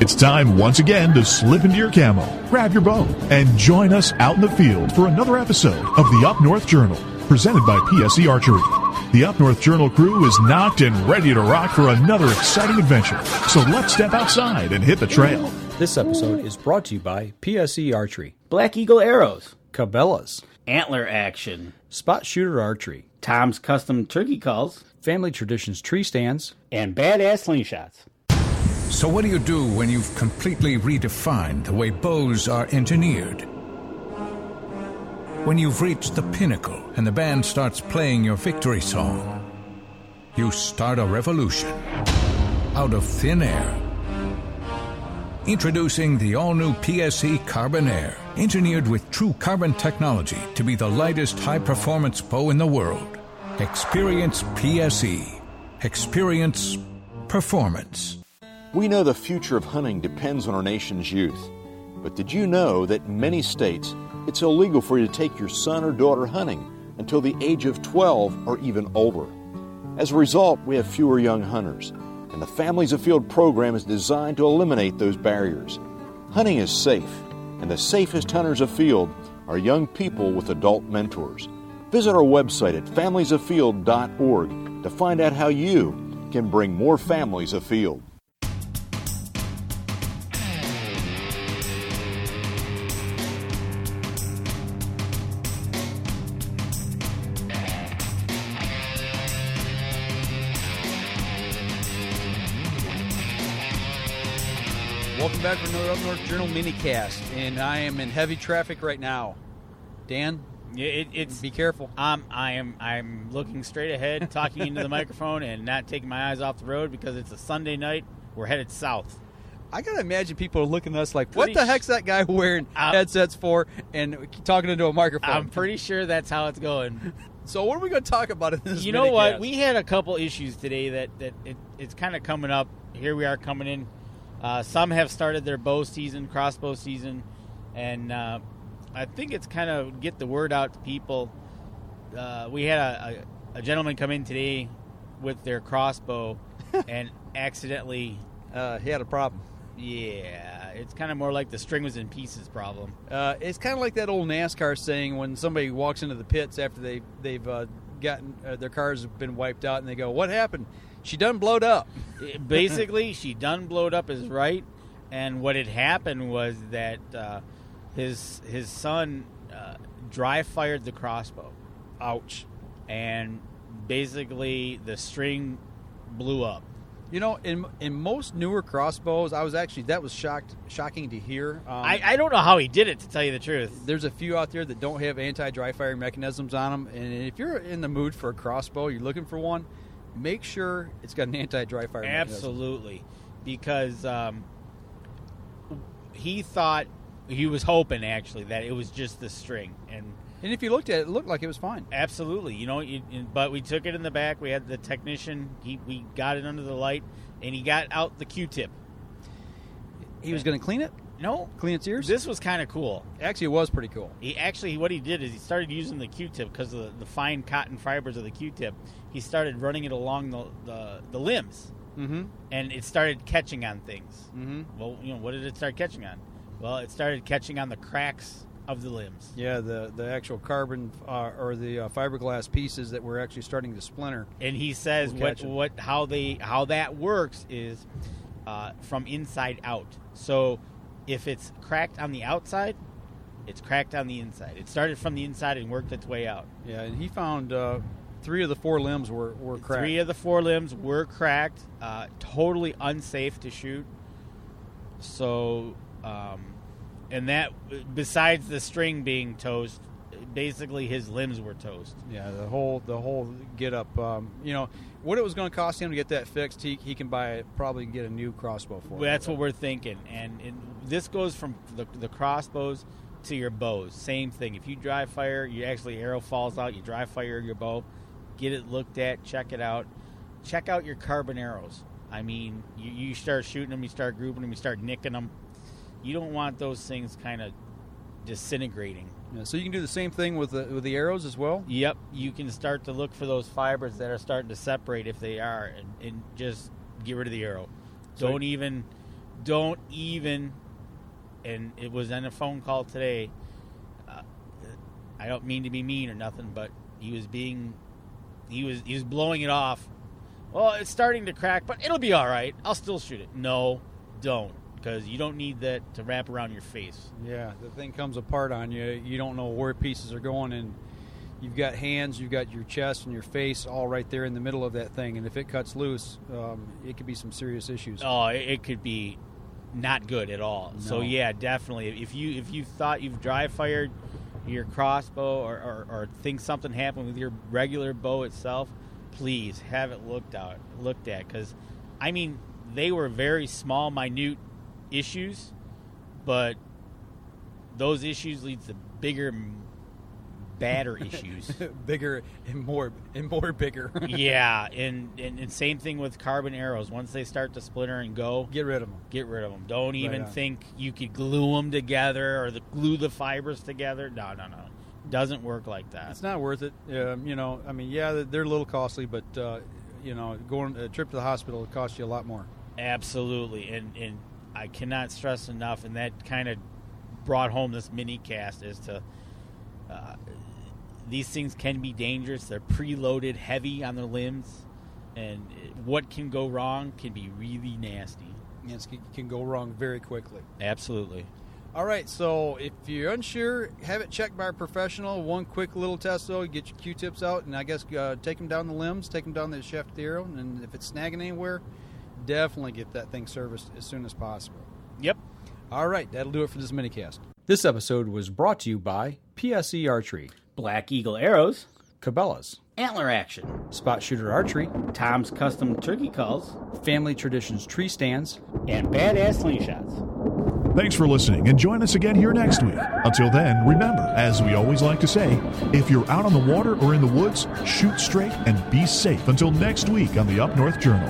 It's time once again to slip into your camo, grab your bow, and join us out in the field for another episode of the Up North Journal, presented by PSE Archery. The Up North Journal crew is knocked and ready to rock for another exciting adventure. So let's step outside and hit the trail. This episode is brought to you by PSE Archery, Black Eagle Arrows, Cabela's, Antler Action, Spot Shooter Archery, Tom's Custom Turkey Calls, Family Traditions Tree Stands, and Badass Slingshots. So what do you do when you've completely redefined the way bows are engineered? When you've reached the pinnacle and the band starts playing your victory song, you start a revolution out of thin air. Introducing the all-new PSE Carbon Air, engineered with true carbon technology to be the lightest high-performance bow in the world. Experience PSE. Experience performance. We know the future of hunting depends on our nation's youth. But did you know that in many states, it's illegal for you to take your son or daughter hunting until the age of 12 or even older? As a result, we have fewer young hunters, and the Families Afield program is designed to eliminate those barriers. Hunting is safe, and the safest hunters afield are young people with adult mentors. Visit our website at familiesafield.org to find out how you can bring more families afield. Welcome back for another Up North Journal Minicast, and I am in heavy traffic right now. Dan, it's be careful. I'm looking straight ahead, talking into the microphone, and not taking my eyes off the road because it's a Sunday night. We're headed south. I gotta imagine people are looking at us like, "What the heck's that guy wearing headsets for?" and talking into a microphone. I'm pretty sure that's how it's going. So, what are we going to talk about in this? You know what? We had a couple issues today that it's kind of coming up. Here we are coming in. Some have started their bow season, crossbow season, and I think it's kind of get the word out to people. We had a gentleman come in today with their crossbow and accidentally... he had a problem. Yeah, it's kind of more like the string was in pieces problem. It's kind of like that old NASCAR saying when somebody walks into the pits after they've gotten their cars have been wiped out, and they go, "What happened? She done blowed up." Basically, she done blowed up is right, and what had happened was that his son dry fired the crossbow. Ouch! And basically, the string blew up. You know, in most newer crossbows, that was shocking to hear. I don't know how he did it, to tell you the truth. There's a few out there that don't have anti-dry firing mechanisms on them, and if you're in the mood for a crossbow, you're looking for one, make sure it's got an anti-dry fire mechanism. Absolutely, because he was hoping actually that it was just the string, and if you looked at it, it looked like it was fine. Absolutely, but we took it in the back. We had the technician. We got it under the light, and he got out the Q-tip. He was going to clean it? No, clean its ears. This was kind of cool. Actually, it was pretty cool. What he did is he started using the Q-tip because of the fine cotton fibers of the Q-tip. He started running it along the limbs, and it started catching on things. Well, what did it start catching on? Well, it started catching on the cracks of the limbs. Yeah, the actual carbon or the fiberglass pieces that were actually starting to splinter. And he says how that works is from inside out. So if it's cracked on the outside, it's cracked on the inside. It started from the inside and worked its way out. Yeah, and he found 3 of the 4 limbs were cracked. 3 of the 4 limbs were cracked. Totally unsafe to shoot. So, and that, besides the string being toast, basically his limbs were toast. Yeah, the whole get up. What it was going to cost him to get that fixed, he can probably get a new crossbow for. Well, that's what we're thinking, and this goes from the crossbows to your bows. Same thing. If you dry fire, arrow falls out. You dry fire your bow, get it looked at, check it out. Check out your carbon arrows. I mean, you start shooting them, you start grouping them, you start nicking them. You don't want those things kind of disintegrating. Yeah, so you can do the same thing with the arrows as well? Yep. You can start to look for those fibers that are starting to separate if they are, and just get rid of the arrow. Don't even don't even, and it was on a phone call today, I don't mean to be mean or nothing, but he was blowing it off. Well, it's starting to crack, but it'll be all right. I'll still shoot it. No, don't, because you don't need that to wrap around your face. Yeah, the thing comes apart on you. You don't know where pieces are going, and you've got hands, you've got your chest and your face all right there in the middle of that thing, and if it cuts loose, it could be some serious issues. Oh, it could be not good at all. No. So yeah, definitely. If you thought you've dry fired your crossbow or think something happened with your regular bow itself, please have it looked at, because I mean, they were very small, minute issues, but those issues lead to bigger, badder issues. Bigger and more bigger. Yeah, and same thing with carbon arrows. Once they start to splinter and go, Get rid of them. get rid of them. Don't even on. think you could glue them together or glue the fibers together. No. Doesn't work like that. It's not worth it. I mean, yeah, they're a little costly, but going a trip to the hospital will cost you a lot more. Absolutely, and I cannot stress enough, and that kind of brought home this Minicast as to these things can be dangerous. They're preloaded, heavy on their limbs, and what can go wrong can be really nasty. It can go wrong very quickly. Absolutely. All right, so if you're unsure, have it checked by a professional. One quick little test, though, get your Q-tips out, and I guess take them down the limbs, take them down the shaft of the arrow, and if it's snagging anywhere, definitely get that thing serviced as soon as possible. Yep. All right, that'll do it for this minicast. This episode was brought to you by PSE Archery, Black Eagle Arrows, Cabela's, Antler Action, Spot Shooter Archery, Tom's Custom Turkey Calls, Family Traditions Tree Stands, and Badass Slingshots. Thanks for listening, and join us again here next week. Until then, remember, as we always like to say, if you're out on the water or in the woods, shoot straight and be safe until next week on the Up North Journal.